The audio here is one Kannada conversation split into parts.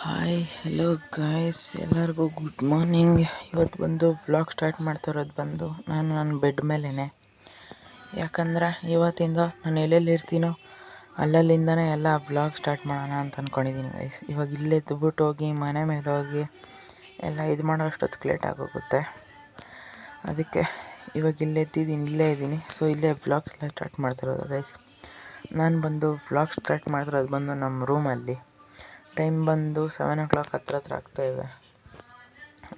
ಹಾಯ್ ಹಲೋ ಗಾಯ್ಸ್, ಎಲ್ಲರಿಗೂ ಗುಡ್ ಮಾರ್ನಿಂಗ್. ಇವತ್ತು ಬಂದು ವ್ಲಾಗ್ ಸ್ಟಾರ್ಟ್ ಮಾಡ್ತಾ ಇರೋದು ಬಂದು ನಾನು ನನ್ನ ಬೆಡ್ ಮೇಲೇ. ಯಾಕಂದ್ರೆ ಇವತ್ತಿಂದ ನಾನು ಎಲ್ಲೆಲ್ಲಿ ಇರ್ತೀನೋ ಅಲ್ಲಲ್ಲಿಂದನೇ ಎಲ್ಲ ವ್ಲಾಗ್ ಸ್ಟಾರ್ಟ್ ಮಾಡೋಣ ಅಂತ ಅಂದ್ಕೊಂಡಿದ್ದೀನಿ ಗೈಸ್. ಇವಾಗ ಇಲ್ಲೇ ದುಬ್ಬಿಟ್ಟು ಹೋಗಿ ಮನೆ ಮೇಲೆ ಹೋಗಿ ಎಲ್ಲ ಇದು ಮಾಡೋ ಅಷ್ಟೊತ್ತಿಗೆ ಲೇಟ್ ಆಗೋಗುತ್ತೆ. ಅದಕ್ಕೆ ಇವಾಗ ಇಲ್ಲೇ ಇದ್ದೀನಿ. ಸೊ ಇಲ್ಲೇ ವ್ಲಾಗ್ ಎಲ್ಲ ಸ್ಟಾರ್ಟ್ ಮಾಡ್ತಿರೋದು ಗೈಸ್. ನಾನು ಬಂದು ವ್ಲಾಗ್ ಸ್ಟಾರ್ಟ್ ಮಾಡ್ತಿರೋದು ಬಂದು ನಮ್ಮ ರೂಮಲ್ಲಿ. ಟೈಮ್ ಬಂದು 7 o'clock ಹತ್ರ ಆಗ್ತಾಯಿದೆ.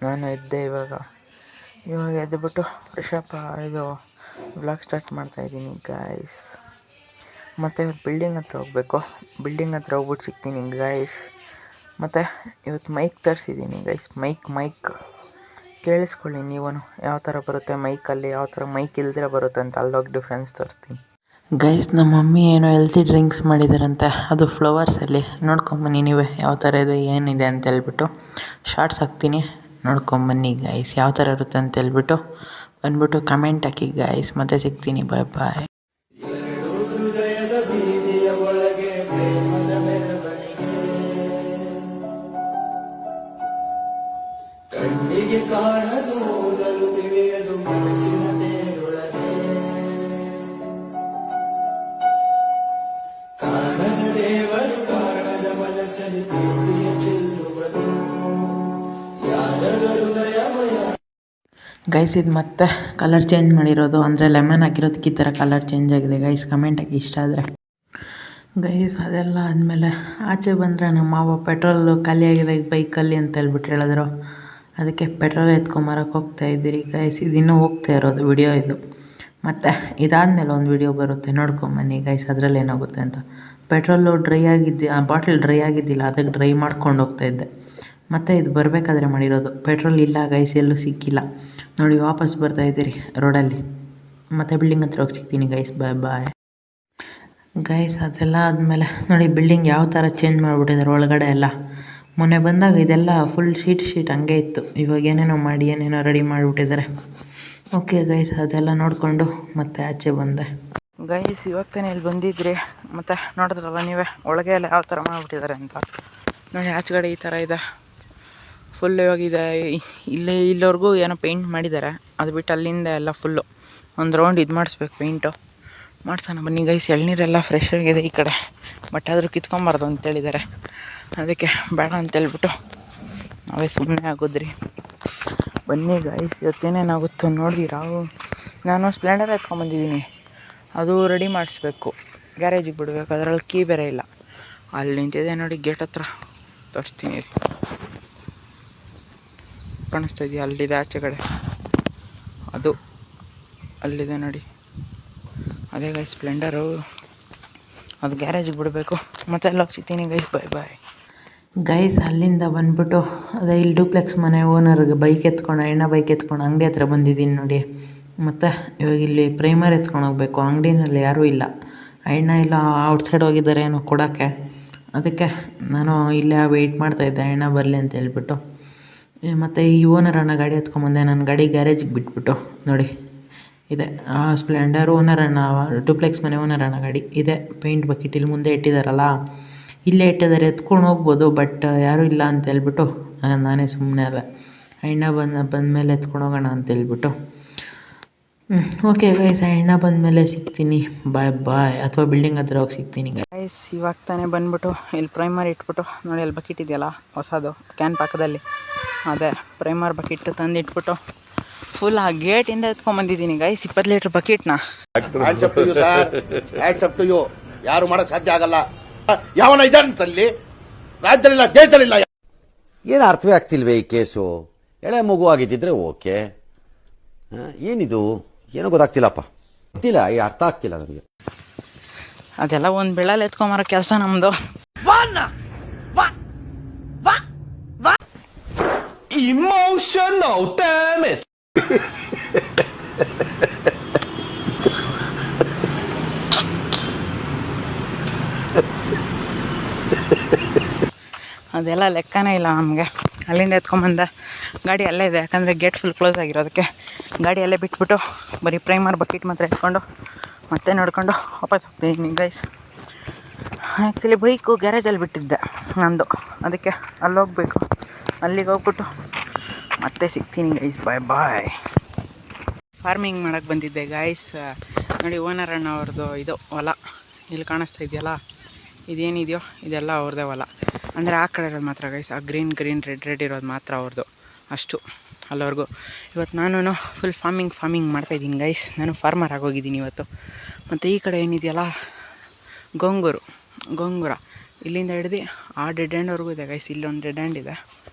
ನಾನು ಎದ್ದೆ ಇವಾಗ ಎದ್ದುಬಿಟ್ಟು ಫ್ರೆಶಪ್ ಇದು ವ್ಲಾಗ್ ಸ್ಟಾರ್ಟ್ ಮಾಡ್ತಾಯಿದ್ದೀನಿ ಗಾಯ್ಸ್. ಮತ್ತು ಬಿಲ್ಡಿಂಗ್ ಹತ್ರ ಹೋಗಬೇಕು. ಬಿಲ್ಡಿಂಗ್ ಹತ್ರ ಹೋಗ್ಬಿಟ್ಟು ಸಿಗ್ತೀನಿ ಗಾಯ್ಸ್. ಮತ್ತು ಇವತ್ತು ಮೈಕ್ ತರಿಸಿದ್ದೀನಿ ಗೈಸ್. ಮೈಕ್ ಕೇಳಿಸ್ಕೊಳ್ಳಿ ನೀವು ಯಾವ ಥರ ಬರುತ್ತೆ ಮೈಕಲ್ಲಿ, ಯಾವ ಥರ ಮೈಕ್ ಇಲ್ದಿರ ಬರುತ್ತೆ ಅಂತ ಅಲ್ಲೋಗಿ ಡಿಫ್ರೆನ್ಸ್ ತೋರಿಸ್ತೀನಿ ಗೈಸ್. ನಮ್ಮ ಮಮ್ಮಿ ಏನೋ ಹೆಲ್ತಿ ಡ್ರಿಂಕ್ಸ್ ಮಾಡಿದಾರಂತೆ, ಅದು ಫ್ಲವರ್ಸಲ್ಲಿ. ನೋಡ್ಕೊಂಬನ್ನಿ ನೀವೇ ಯಾವ ಥರ ಇದೆ ಏನಿದೆ ಅಂತ ಹೇಳ್ಬಿಟ್ಟು ಶಾರ್ಟ್ಸ್ ಹಾಕ್ತೀನಿ, ನೋಡ್ಕೊಂಬನ್ನಿ ಗೈಸ್ ಯಾವ ಥರ ಇರುತ್ತೆ ಅಂತ ಹೇಳ್ಬಿಟ್ಟು ಬಂದ್ಬಿಟ್ಟು ಕಮೆಂಟ್ ಹಾಕಿ ಗೈಸ್. ಮತ್ತೆ ಸಿಗ್ತೀನಿ, ಬಾಯ್ ಬಾಯ್. ಕಣ್ಣಿಗೆ ಕಾಣದು ಓದಲು ತಿಳಿಯದು ಮನಸ್ಸಿನ ತೇರೊಳಗೆ, ಕಾಣದ ದೇವರು ಕಾಣದ ಮನಸ್ಸಲ್ಲಿ ಪ್ರೀತಿಯ ಚೆಲ್ಲುವರು ಯಾರದ ಹೃದಯವಯ. ಗೈಸ್ ಇದು ಮತ್ತೆ ಕಲರ್ ಚೇಂಜ್ ಮಾಡಿರೋದು, ಅಂದರೆ ಲೆಮನ್ ಹಾಕಿರೋದಕ್ಕೆ ಈ ಥರ ಕಲರ್ ಚೇಂಜ್ ಆಗಿದೆ ಗೈಸ್. ಕಮೆಂಟ್ ಹಾಕಿ ಇಷ್ಟ ಆದರೆ ಗೈಸ್. ಅದೆಲ್ಲ ಆದಮೇಲೆ ಆಚೆ ಬಂದರೆ ನಮ್ಮ ಮಾವ ಪೆಟ್ರೋಲ್ ಖಾಲಿಯಾಗಿದೆ ಬೈಕಲ್ಲಿ ಅಂತ ಹೇಳ್ಬಿಟ್ಟು ಹೇಳಿದ್ರು. ಅದಕ್ಕೆ ಪೆಟ್ರೋಲ್ ಎತ್ಕೊಂಬರಕ್ಕೆ ಹೋಗ್ತಾಯಿದ್ದೀರಿ ಗೈಸ್. ಇದು ಇನ್ನೂ ಹೋಗ್ತಾ ಇರೋದು ವಿಡಿಯೋ ಇದು. ಮತ್ತು ಇದಾದಮೇಲೆ ಒಂದು ವಿಡಿಯೋ ಬರುತ್ತೆ, ನೋಡ್ಕೊಂಬನ್ನಿ ಗೈಸ್ ಅದರಲ್ಲಿ ಏನಾಗುತ್ತೆ ಅಂತ. ಪೆಟ್ರೋಲು ಡ್ರೈ ಆಗಿದ್ದು, ಆ ಬಾಟ್ಲ್ ಡ್ರೈ ಆಗಿದ್ದಿಲ್ಲ, ಅದಕ್ಕೆ ಡ್ರೈ ಮಾಡ್ಕೊಂಡು ಹೋಗ್ತಾಯಿದ್ದೆ. ಮತ್ತು ಇದು ಬರಬೇಕಾದ್ರೆ ಮಾಡಿರೋದು. ಪೆಟ್ರೋಲ್ ಇಲ್ಲ ಗೈಸ್, ಎಲ್ಲೂ ಸಿಕ್ಕಿಲ್ಲ ನೋಡಿ. ವಾಪಸ್ ಬರ್ತಾಯಿದ್ದೀರಿ ರೋಡಲ್ಲಿ. ಮತ್ತು ಬಿಲ್ಡಿಂಗ್ ಹತ್ರ ಹೋಗಿ ಸಿಗ್ತೀನಿ ಗೈಸ್, ಬಾಯ್ ಬಾಯ್ ಗೈಸ್. ಅದೆಲ್ಲ ಆದಮೇಲೆ ನೋಡಿ ಬಿಲ್ಡಿಂಗ್ ಯಾವ ಥರ ಚೇಂಜ್ ಮಾಡಿಬಿಟ್ಟಿದ್ದಾರೆ ಒಳಗಡೆ ಎಲ್ಲ. ಮೊನ್ನೆ ಬಂದಾಗ ಇದೆಲ್ಲ ಫುಲ್ ಶೀಟ್ ಹಂಗೆ ಇತ್ತು. ಇವಾಗ ಏನೇನೋ ಮಾಡಿ ಏನೇನೋ ರೆಡಿ ಮಾಡಿಬಿಟ್ಟಿದ್ದಾರೆ. ಓಕೆ ಗೈಸ್, ಅದೆಲ್ಲ ನೋಡಿಕೊಂಡು ಮತ್ತೆ ಆಚೆ ಬಂದೆ ಗೈಸ್. ಇವಾಗ ತಾನೇ ಇಲ್ಲಿ ಬಂದಿದ್ರಿ, ಮತ್ತು ನೋಡಿದ್ರಲ್ಲ ನೀವೇ ಒಳಗೆ ಎಲ್ಲ ಯಾವ ಥರ ಮಾಡಿಬಿಟ್ಟಿದ್ದಾರೆ ಅಂತ ನೋಡಿ. ಆಚೆಗಡೆ ಈ ಥರ ಇದೆ ಫುಲ್. ಇವಾಗಿದೆ ಇಲ್ಲಿವರೆಗೂ ಏನೋ ಪೇಂಟ್ ಮಾಡಿದ್ದಾರೆ. ಅದು ಬಿಟ್ಟು ಅಲ್ಲಿಂದ ಎಲ್ಲ ಫುಲ್ಲು ಒಂದು ರೌಂಡ್ ಇದು ಮಾಡಿಸ್ಬೇಕು, ಪೇಂಟು ಮಾಡ್ಸೋಣ ಬನ್ನಿ ಗೈಸ್. ಎಳ್ನೀರೆಲ್ಲ ಫ್ರೆಶ್ ಆಗಿದೆ ಈ ಕಡೆ, ಬಟ್ ಆದರೂ ಕಿತ್ಕೊಂಬಾರ್ದು ಅಂತೇಳಿದ್ದಾರೆ. ಅದಕ್ಕೆ ಬೇಡ ಅಂತೇಳ್ಬಿಟ್ಟು ನಾವೇ ಸುಮ್ಮನೆ ಆಗೋದ್ರಿ. ಬನ್ನಿ ಗೈಸ್, ಇವತ್ತೇನೇನಾಗುತ್ತೋ ನೋಡಿ. ನಾನು ಸ್ಪ್ಲೆಂಡರ್ ಎತ್ಕೊಂಬಂದಿದ್ದೀನಿ, ಅದು ರೆಡಿ ಮಾಡಿಸ್ಬೇಕು, ಗ್ಯಾರೇಜಿಗೆ ಬಿಡಬೇಕು. ಅದರಲ್ಲಿ ಕೀ ಬೇರೆ ಇಲ್ಲ. ಅಲ್ಲಿ ನಿಂತಿದೆ ನೋಡಿ ಗೇಟ್ ಹತ್ರ, ತೋರಿಸ್ತೀನಿ ರೀ. ಕಾಣಿಸ್ತಾ ಇದೆಯಾ? ಅಲ್ಲಿದೆ ಆಚೆ ಕಡೆ, ಅದು ಅಲ್ಲಿದೆ ನೋಡಿ. ಅದೇ ಗೈಸ್ ಸ್ಪ್ಲೆಂಡರು, ಅದು ಗ್ಯಾರೇಜಿಗೆ ಬಿಡಬೇಕು. ಮತ್ತೆ ಎಲ್ಲ ಸಿಗ್ತೀನಿ ಗೈಸ್, ಬಾಯ್ ಬಾಯ್ ಗೈಸ್. ಅಲ್ಲಿಂದ ಬಂದ್ಬಿಟ್ಟು ಅದೇ ಇಲ್ಲಿ ಡೂಪ್ಲೆಕ್ಸ್ ಮನೆ ಓನರ್ಗೆ ಬೈಕ್ ಎತ್ಕೊಂಡು ಬೈಕ್ ಎತ್ಕೊಂಡು ಅಂಗಡಿ ಹತ್ರ ಬಂದಿದ್ದೀನಿ ನೋಡಿ. ಮತ್ತು ಇವಾಗ ಇಲ್ಲಿ ಪ್ರೈಮರ್ ಎತ್ಕೊಂಡು ಹೋಗಬೇಕು. ಅಂಗಡಿನಲ್ಲಿ ಯಾರೂ ಇಲ್ಲ, ಅಣ್ಣ ಇಲ್ಲ, ಔಟ್ಸೈಡ್ ಹೋಗಿದ್ದಾರೆ ಏನೋ ಕೊಡೋಕ್ಕೆ. ಅದಕ್ಕೆ ನಾನು ಇಲ್ಲೇ ವೆಯ್ಟ್ ಮಾಡ್ತಾಯಿದ್ದೆ ಅಣ್ಣ ಬರಲಿ ಅಂತ ಹೇಳ್ಬಿಟ್ಟು. ಮತ್ತು ಈ ಓನರ್ ಅಣ್ಣ ಗಾಡಿ ಎತ್ಕೊಂಬಂದೆ. ನನ್ನ ಗಾಡಿ ಗ್ಯಾರೇಜಿಗೆ ಬಿಟ್ಬಿಟ್ಟು ನೋಡಿ ಇದೆ ಸ್ಪ್ಲೆಂಡರ್ ಓನರ್ ಅಣ್ಣ, ಡೂಪ್ಲೆಕ್ಸ್ ಮನೆ ಓನರ್ ಅಣ್ಣ ಗಾಡಿ ಇದೆ. ಪೇಂಟ್ ಬಕೆಟ್ ಇಲ್ಲಿ ಮುಂದೆ ಇಟ್ಟಿದ್ದಾರಲ್ಲ, ಇಲ್ಲೇ ಇಟ್ಟಿದ್ದಾರೆ, ಎತ್ಕೊಂಡು ಹೋಗ್ಬೋದು. ಬಟ್ ಯಾರೂ ಇಲ್ಲ ಅಂತ ಹೇಳ್ಬಿಟ್ಟು ನಾನೇ ಸುಮ್ಮನೆ ಅದೇ. ಅಣ್ಣ ಬಂದಮೇಲೆ ಎತ್ಕೊಂಡು ಹೋಗೋಣ ಅಂತ ಹೇಳ್ಬಿಟ್ಟು. ಓಕೆ ಗೈಸ್, ಅಣ್ಣ ಬಂದಮೇಲೆ ಸಿಗ್ತೀನಿ, ಬಾಯ್ ಬಾಯ್. ಅಥವಾ ಬಿಲ್ಡಿಂಗ್ ಹತ್ರ ಹೋಗಿ ಸಿಗ್ತೀನಿ ಗೈಸ್. ಇವಾಗ ತಾನೇ ಬಂದ್ಬಿಟ್ಟು ಇಲ್ಲಿ ಪ್ರೈಮರ್ ಇಟ್ಬಿಟ್ಟು ನೋಡಿ, ಅಲ್ಲಿ ಬಕೆಟ್ ಇದೆಯಲ್ಲ ಹೊಸದು ಕ್ಯಾನ್ ಪಕ್ಕದಲ್ಲಿ, ಅದೇ ಪ್ರೈಮರ್ ಬಕೆಟ್ ತಂದಿಟ್ಬಿಟ್ಟು ಫುಲ್ ಆ ಗೇಟಿಂದ ಎತ್ಕೊಂಡ್ಬಂದಿದ್ದೀನಿ ಗೈಸ್ 20 ಲೀಟ್ರ್ ಬಕೆಟ್ನ. ಯಾರು ಮಾಡಕ್ ಸಾಧ್ಯ ಆಗಲ್ಲ. ಯಾವನ ಇದಂತಲ್ಲಿ ರಾಜ್ಯದಲ್ಲಿಲ್ಲ, ದೇಶದಲ್ಲಿಲ್ಲ. ಏನು ಅರ್ಥವೇ ಆಗ್ತಿಲ್ವೇ ಈ ಕೇಸು? ಎಳೆ ಮಗು ಆಗಿದ್ದಿದ್ರೆ ಓಕೆ, ಏನಿದು ಏನೋ ಗೊತ್ತಾಗ್ತಿಲ್ಲಪ್ಪ, ಗೊತ್ತಿಲ್ಲ, ಅರ್ಥ ಆಗ್ತಿಲ್ಲ ನನಗೆ. ಅದೆಲ್ಲ ಒಂದು ಬೆಳ್ಳಲ್ಲಿ ಎತ್ಕೊಂಬರೋ ಕೆಲಸ ನಮ್ಮದು. Emotional damage. ಅದೆಲ್ಲ ಲೆಕ್ಕನೇ ಇಲ್ಲ ನಮಗೆ. ಅಲ್ಲಿಂದ ಎತ್ಕೊಂಬಂದ ಗಾಡಿ ಅಲ್ಲೇ ಇದೆ, ಯಾಕಂದರೆ ಗೇಟ್ ಫುಲ್ ಕ್ಲೋಸ್ ಆಗಿರೋದಕ್ಕೆ ಗಾಡಿ ಅಲ್ಲೇ ಬಿಟ್ಬಿಟ್ಟು ಬರೀ ಪ್ರೈಮರ್ ಬಕೆಟ್ ಮಾತ್ರ ಎತ್ಕೊಂಡು ಮತ್ತೆ ನೋಡ್ಕೊಂಡು ವಾಪಸ್ ಹೋಗ್ತಿದ್ದೀನಿ ಗೈಸ್. ಆ್ಯಕ್ಚುಲಿ ಬೈಕು ಗ್ಯಾರೇಜಲ್ಲಿ ಬಿಟ್ಟಿದ್ದೆ ನಂದು, ಅದಕ್ಕೆ ಅಲ್ಲಿ ಹೋಗ್ಬೇಕು. ಅಲ್ಲಿಗೆ ಹೋಗ್ಬಿಟ್ಟು ಮತ್ತೆ ಸಿಗ್ತೀನಿ ಗೈಸ್. ಬಾಯ್ ಬಾಯ್. ಫಾರ್ಮಿಂಗ್ ಮಾಡೋಕ್ಕೆ ಬಂದಿದ್ದೆ ಗೈಸ್. ನೋಡಿ ಓನರ್ ಅಣ್ಣ ಅವ್ರದ್ದು ಇದು ಹೊಲ ಇಲ್ಲಿ ಕಾಣಿಸ್ತಾ ಇದೆಯಲ್ಲ, ಇದೇನಿದೆಯೋ ಇದೆಲ್ಲ ಅವ್ರದ್ದೇ ಹೊಲ. ಅಂದರೆ ಆ ಕಡೆ ಇರೋದು ಮಾತ್ರ ಗೈಸ್, ಆ ಗ್ರೀನ್ ರೆಡ್ ಇರೋದು ಮಾತ್ರ ಅವ್ರದ್ದು, ಅಷ್ಟು ಅಲ್ಲವರೆಗೂ. ಇವತ್ತು ನಾನು ಫುಲ್ ಫಾರ್ಮಿಂಗ್ ಮಾಡ್ತಾಯಿದ್ದೀನಿ ಗೈಸ್. ನಾನು ಫಾರ್ಮರ್ ಆಗೋಗಿದ್ದೀನಿ ಇವತ್ತು. ಮತ್ತು ಈ ಕಡೆ ಏನಿದೆಯಲ್ಲ ಗೋಂಗೂರ ಇಲ್ಲಿಂದ ಹಿಡ್ದು ಆ ಡೆಡ್ ಹ್ಯಾಂಡ್ವರೆಗೂ ಇದೆ ಗೈಸ್. ಇಲ್ಲೊಂದು ಡೆಡ್ ಹ್ಯಾಂಡ್ ಇದೆ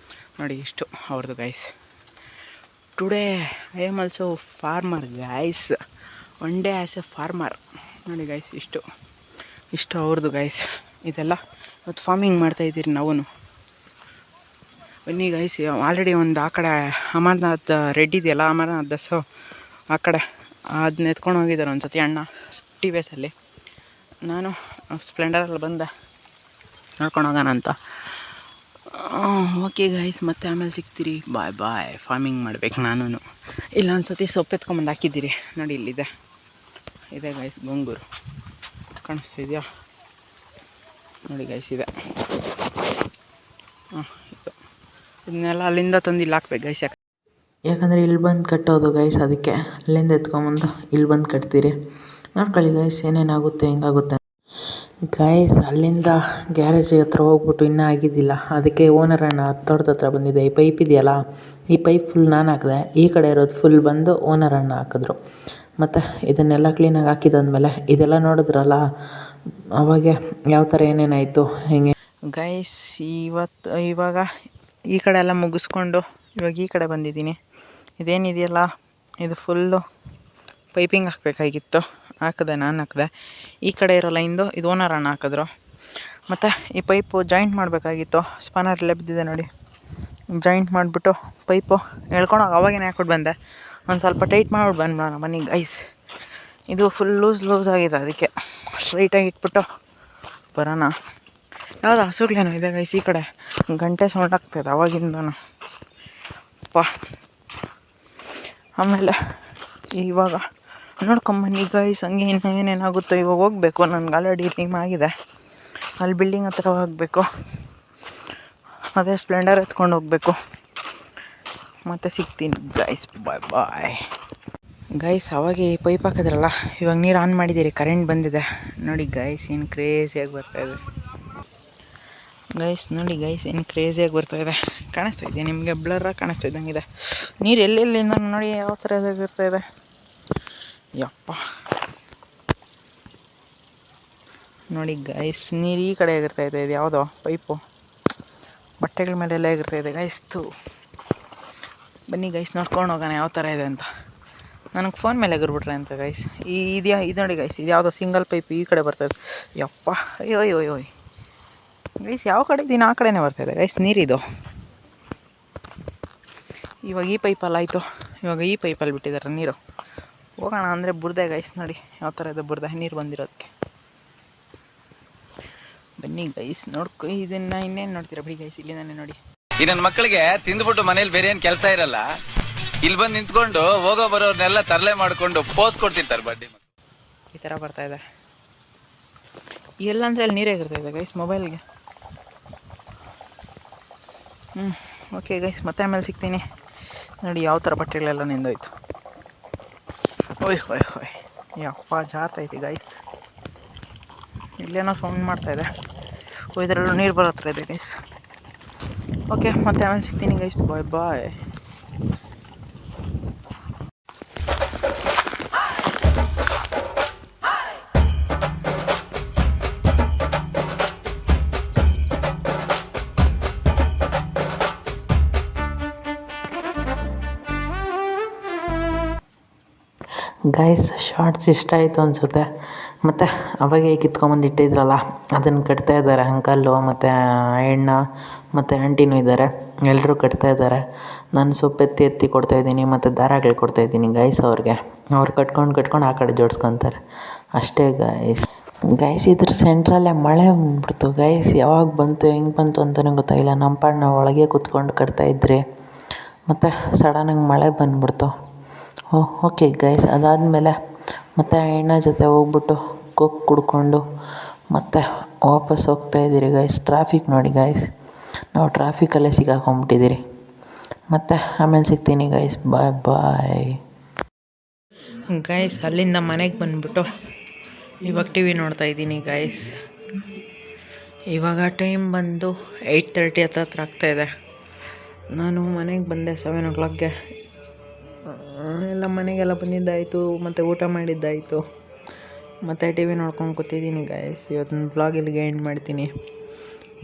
ನೋಡಿ, ಇಷ್ಟು ಅವ್ರದ್ದು guys. Today I am also farmer guys, one day as A farmer. ನೋಡಿ ಗೈಸ್, ಇಷ್ಟು ಅವ್ರದ್ದು ಗೈಸ್. ಇದೆಲ್ಲ ಇವತ್ತು ಫಾರ್ಮಿಂಗ್ ಮಾಡ್ತಾಯಿದ್ದೀರಿ ನಾವು. ಬನ್ನಿ ಗೈಸ್. ಆಲ್ರೆಡಿ ಒಂದು ಆ ಕಡೆ ಅಮರ್ನಾಥ್ ರೆಡ್ ಇದೆಯಲ್ಲ, ಅಮರ್ನಾಥ್ ದಸ್ಸು ಆ ಕಡೆ ಅದನ್ನ ಎತ್ಕೊಂಡು ಹೋಗಿದ್ದಾರೆ ಒಂದು ಸತಿ ಅಣ್ಣ ಟಿ ವಿ ಎಸಲ್ಲಿ. ನಾನು ಸ್ಪ್ಲೆಂಡರಲ್ಲಿ ಬಂದೆ ನೋಡ್ಕೊಂಡು ಹೋಗೋಣ ಅಂತ. ಓಕೆ ಗೈಸ್, ಮತ್ತೆ ಆಮೇಲೆ ಸಿಗ್ತೀರಿ. ಬಾಯ್ ಬಾಯ್. ಫಾರ್ಮಿಂಗ್ ಮಾಡ್ಬೇಕು ನಾನು. ಇಲ್ಲ ಒಂದು ಸತಿ ಸೊಪ್ಪು ಎತ್ಕೊಂಬಂದು ಹಾಕಿದ್ದೀರಿ ನೋಡಿ, ಇಲ್ಲಿದೆ ಗೈಸ್ ಗೋಂಗೂರು. ಕಾಣಿಸ್ತಿದೆಯಾ ನೋಡಿ ಗೈಸ್, ಇದೆ. ಇದನ್ನೆಲ್ಲ ಅಲ್ಲಿಂದ ತಂದು ಇಲ್ಲಿ ಹಾಕ್ಬೇಕು ಗೈಸ್. ಯಾಕಂದರೆ ಇಲ್ಲಿ ಬಂದು ಕಟ್ಟೋದು ಗೈಸ್, ಅದಕ್ಕೆ ಅಲ್ಲಿಂದ ಎತ್ಕೊಂಬಂದು ಇಲ್ಲಿ ಬಂದು ಕಟ್ತೀರಿ. ನೋಡ್ಕೊಳ್ಳಿ ಗೈಸ್ ಏನೇನಾಗುತ್ತೆ ಹೆಂಗಾಗುತ್ತೆ ಗೈಸ್. ಅಲ್ಲಿಂದ ಗ್ಯಾರೇಜ್ ಹತ್ರ ಹೋಗ್ಬಿಟ್ಟು ಇನ್ನೂ ಆಗಿದ್ದಿಲ್ಲ, ಅದಕ್ಕೆ ಓನರ್ ಅಣ್ಣ ತೋಟದ ಹತ್ರ ಬಂದಿದ್ದೆ. ಈ ಪೈಪ್ ಇದೆಯಲ್ಲ, ಈ ಪೈಪ್ ಫುಲ್ ನಾನು ಹಾಕಿದೆ, ಈ ಕಡೆ ಇರೋದು ಫುಲ್ ಬಂದು ಓನರ್ ಅಣ್ಣ ಹಾಕಿದ್ರು. ಮತ್ತು ಇದನ್ನೆಲ್ಲ ಕ್ಲೀನಾಗಿ ಹಾಕಿದಾದ್ಮೇಲೆ ಇದೆಲ್ಲ ನೋಡಿದ್ರಲ್ಲ ಅವಾಗೆ ಯಾವ ಥರ ಏನೇನಾಯಿತು ಹೆಂಗೆ ಗೈಸ್. ಇವಾಗ ಈ ಕಡೆ ಎಲ್ಲ ಮುಗಿಸ್ಕೊಂಡು ಇವಾಗ ಈ ಕಡೆ ಬಂದಿದ್ದೀನಿ. ಇದೇನಿದೆಯಲ್ಲ ಇದು ಫುಲ್ಲು ಪೈಪಿಂಗ್ ಹಾಕಬೇಕಾಗಿತ್ತು, ನಾನು ಹಾಕಿದೆ. ಈ ಕಡೆ ಇರೋ ಲೈನ್ದು ಇದು ಓನರ್ ಅಣ್ಣ ಹಾಕಿದ್ರು. ಮತ್ತು ಈ ಪೈಪು ಜಾಯಿಂಟ್ ಮಾಡಬೇಕಾಗಿತ್ತು, ಸ್ಪಾನರಲ್ಲೇ ಬಿದ್ದಿದೆ ನೋಡಿ. ಜಾಯಿಂಟ್ ಮಾಡಿಬಿಟ್ಟು ಪೈಪು ಎಳ್ಕೊಂಡೋಗಿ ಅವಾಗೇನೆ ಹಾಕ್ಬಿಟ್ಟು ಬಂದೆ. ಒಂದು ಸ್ವಲ್ಪ ಟೈಟ್ ಮಾಡ್ಬಿಟ್ಟು ಬಂದ್ಬಿಡೋಣ ಬನ್ನಿ ಗೈಸ್. ಇದು ಫುಲ್ ಲೂಸ್ ಆಗಿದೆ, ಅದಕ್ಕೆ ಸ್ಟ್ರೈಟಾಗಿ ಇಟ್ಬಿಟ್ಟು ಬರೋಣ. ಯಾವುದು ಹಸುಗಳೇನೋ ಇದೆ ಗೈಸ್, ಈ ಕಡೆ ಗಂಟೆ ಸೌಂಡ್ ಆಗ್ತಾಯಿದೆ ಅವಾಗಿಂದನು ಆಮೇಲೆ ಇವಾಗ ನೋಡ್ಕೊಂಬನ್ನಿ ಗೈಸ್. ಹಂಗೆ ಇನ್ನು ಏನೇನಾಗುತ್ತೋ ಇವಾಗ ಹೋಗಬೇಕು. ನನಗೆ ಆಲ್ರೆಡಿ ಟೈಮ್ ಆಗಿದೆ, ಅಲ್ಲಿ ಬಿಲ್ಡಿಂಗ್ ಹತ್ರ ಹೋಗಬೇಕು. ಅದೇ ಸ್ಪ್ಲೆಂಡರ್ ಎತ್ಕೊಂಡು ಹೋಗಬೇಕು. ಮತ್ತು ಸಿಗ್ತೀನಿ ಗೈಸ್. ಬಾಯ್ ಬಾಯ್ ಗೈಸ್. ಅವಾಗೆ ಪೈಪ್ ಹಾಕಿದ್ರಲ್ಲ, ಇವಾಗ ನೀರು ಆನ್ ಮಾಡಿದ್ದೀರಿ, ಕರೆಂಟ್ ಬಂದಿದೆ ನೋಡಿ ಗೈಸ್. ಏನು ಕ್ರೇಜಿಯಾಗಿ ಬರ್ತಾಯಿದೆ ಗೈಸ್. ನೋಡಿ ಗೈಸ್ ಏನು ಕ್ರೇಜಿಯಾಗಿ ಬರ್ತಾಯಿದೆ. ಕಾಣಿಸ್ತಾ ಇದೆಯಾ ನಿಮಗೆ? ಬ್ಲರ್ರಾಗಿ ಕಾಣಿಸ್ತಾ ಇದ್ದಂಗಿದೆ. ನೀರು ಎಲ್ಲೆಲ್ಲಿಂದ ನೋಡಿ ಯಾವ ಥರ ಇರ್ತಾಯಿದೆ. ಯಪ್ಪ ನೋಡಿ ಗೈಸ್, ನೀರು ಈ ಕಡೆ ಆಗಿರ್ತಾಯಿದೆ. ಇದು ಯಾವುದೋ ಪೈಪು ಬಟ್ಟೆಗಳ ಮೇಲೆಲ್ಲ ಆಗಿರ್ತಾಯಿದೆ ಗೈಸ್. ಬನ್ನಿ ಗೈಸ್ ನೋಡ್ಕೊಂಡು ಹೋಗೋಣ ಯಾವ ಥರ ಇದೆ ಅಂತ. ನನಗೆ ಫೋನ್ ಮೇಲೆ ಎಗರ್ಬಿಟ್ರೆ ಅಂತ ಗೈಸ್. ಇದು ನೋಡಿ ಗೈಸ್, ಇದು ಯಾವುದೋ ಸಿಂಗಲ್ ಪೈಪ್ ಈ ಕಡೆ ಬರ್ತದೆ. ಯಪ್ಪ ಅಯ್ಯೋ ಗೈಸ್, ಯಾವ ಕಡೆ ಇದ್ದೀನಿ ಆ ಕಡೆನೇ ಬರ್ತಾಯಿದೆ ಗೈಸ್ ನೀರಿದು. ಇವಾಗ ಈ ಪೈಪಲ್ಲಿ ಆಯಿತು, ಇವಾಗ ಈ ಪೈಪಲ್ಲಿ ಬಿಟ್ಟಿದ್ದಾರೆ ನೀರು. ಹೋಗೋಣ ಅಂದರೆ ಬುರ್ದೆ ಗೈಸ್. ನೋಡಿ ಯಾವ ಥರ ಇದೆ ಬುರ್ದೆ ನೀರು ಬಂದಿರೋದಕ್ಕೆ. ಬನ್ನಿ ಗೈಸ್ ನೋಡ್ಕೊ. ಇದನ್ನು ಇನ್ನೇನು ನೋಡ್ತೀರಾ ಬಿಡಿ ಗೈಸ್, ಇಲ್ಲಿಂದಾನೆ ನೋಡಿ. ಈ ನನ್ನ ಮಕ್ಕಳಿಗೆ ತಿಂದ್ಬಿಟ್ಟು ಮನೇಲಿ ಬೇರೆ ಏನು ಕೆಲಸ ಇರಲ್ಲ, ಇಲ್ಲಿ ಬಂದು ನಿಂತ್ಕೊಂಡು ಹೋಗೋ ಬರೋರ್ನೆಲ್ಲ ತರಲೆ ಮಾಡಿಕೊಂಡು ಪೋಸ್ ಕೊಡ್ತಿರ್ತಾರೆ ಬಡ್ಡಿ. ಈ ಥರ ಬರ್ತಾಯಿದೆ. ಎಲ್ಲಂದರೆ ಅಲ್ಲಿ ನೀರಾಗಿರ್ತಾಯಿದೆ ಗೈಸ್ ಮೊಬೈಲ್ಗೆ. ಓಕೆ ಗೈಸ್, ಮತ್ತೆ ಆಮೇಲೆ ಸಿಗ್ತೀನಿ. ನೋಡಿ ಯಾವ ಥರ ಬಟ್ಟೆಗಳೆಲ್ಲ ನಿಂದೋಯ್ತು. ಓಯ್ ಯಪ್ಪ ಜಾರ್ತೈತಿ ಗೈಸ್. ಇಲ್ಲೇನೋ ಸೌಂಡ್ ಮಾಡ್ತಾಯಿದೆ. ಇದರಲ್ಲೂ ನೀರು ಬರೋ ಹತ್ರ ಇದೆ ಗೈಸ್. ಓಕೆ ಮತ್ತೆ ಆಮೇಲೆ ಸಿಗ್ತೀನಿ ಗೈಸ್. ಬಾಯ್ ಬಾಯ್. ಗೈಸ್ ಶಾರ್ಟ್ಸ್ ಇಷ್ಟ ಆಯಿತು ಅನಿಸುತ್ತೆ. ಮತ್ತು ಅವಾಗೆ ಕಿತ್ಕೊಂಬಂದು ಇಟ್ಟಿದ್ರಲ್ಲ ಅದನ್ನು ಕಟ್ತಾ ಇದ್ದಾರೆ ಅಂಕಲ್ಲು ಮತ್ತು ಅಣ್ಣ ಮತ್ತು ಆಂಟಿನೂ ಇದ್ದಾರೆ. ಎಲ್ಲರೂ ಕಟ್ತಾ ಇದ್ದಾರೆ. ನಾನು ಸೊಪ್ಪು ಎತ್ತಿ ಕೊಡ್ತಾಯಿದ್ದೀನಿ ಮತ್ತು ದಾರಗಳು ಕೊಡ್ತಾಯಿದ್ದೀನಿ ಗೈಸ್ ಅವ್ರಿಗೆ. ಅವ್ರು ಕಟ್ಕೊಂಡು ಆ ಕಡೆ ಜೋಡಿಸ್ಕೊತಾರೆ ಅಷ್ಟೇ ಗೈಸ್. ಇದ್ರ ಸೆಂಟ್ರಲ್ಲೇ ಮಳೆ ಬಂದ್ಬಿಡ್ತು ಗೈಸ್. ಯಾವಾಗ ಬಂತು ಹೆಂಗೆ ಬಂತು ಅಂತಲೇ ಗೊತ್ತಾಗಿಲ್ಲ. ನಮ್ಮ ಪಾಡು ನಾವು ಒಳಗೆ ಕೂತ್ಕೊಂಡು ಕಟ್ತಾಯಿದ್ರಿ, ಮತ್ತು ಸಡನ್ನಾಗಿ ಮಳೆ ಬಂದ್ಬಿಡ್ತು. Okay guys. ಅದಾದಮೇಲೆ ಮತ್ತು ಎಣ್ಣೆ ಜೊತೆ ಹೋಗ್ಬಿಟ್ಟು ಕೋಕ್ ಕುಡ್ಕೊಂಡು ಮತ್ತು ವಾಪಸ್ ಹೋಗ್ತಾ ಇದ್ದೀರಿ ಗೈಸ್. ಟ್ರಾಫಿಕ್ ನೋಡಿ ಗೈಸ್, ನಾವು ಟ್ರಾಫಿಕಲ್ಲೇ ಸಿಕ್ಕಾಕೊಂಬಿಟ್ಟಿದ್ದೀರಿ. ಮತ್ತು ಆಮೇಲೆ ಸಿಗ್ತೀನಿ ಗೈಸ್, ಬಾಯ್ ಬಾಯ್ ಗೈಸ್. ಅಲ್ಲಿಂದ ಮನೆಗೆ ಬಂದುಬಿಟ್ಟು ಇವಾಗ ಟಿ ವಿ ನೋಡ್ತಾ ಇದ್ದೀನಿ ಗೈಸ್. ಇವಾಗ ಟೈಮ್ ಬಂದು 8:30 ಹತ್ರ ಆಗ್ತಾಯಿದೆ. ನಾನು ಮನೆಗೆ ಬಂದೆ 7 o'clockಗೆ. ಎಲ್ಲ ಮನೆಗೆಲ್ಲ ಬಂದಿದ್ದಾಯಿತು, ಮತ್ತು ಊಟ ಮಾಡಿದ್ದಾಯಿತು, ಮತ್ತು ಟಿ ವಿ ನೋಡ್ಕೊಂಡು ಕೂತಿದ್ದೀನಿ ಗೈಸ್. ಇವತ್ತಿನ ವ್ಲಾಗ್ ಇಲ್ಲಿಗೆ ಎಂಡ್ ಮಾಡ್ತೀನಿ.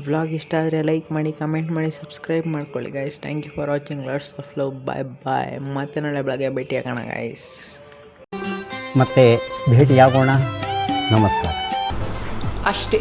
ವ್ಲಾಗ್ ಇಷ್ಟ ಆದರೆ ಲೈಕ್ ಮಾಡಿ, ಕಮೆಂಟ್ ಮಾಡಿ, ಸಬ್ಸ್ಕ್ರೈಬ್ ಮಾಡ್ಕೊಳ್ಳಿ guys. Thank you for watching. Lots of love. Bye bye. ಮತ್ತೆ ನಾಳೆ ಬೆಳಗ್ಗೆ ಭೇಟಿಯಾಗೋಣ ಗೈಸ್. ಮತ್ತೆ ಭೇಟಿಯಾಗೋಣ. ನಮಸ್ಕಾರ. ಅಷ್ಟೇ.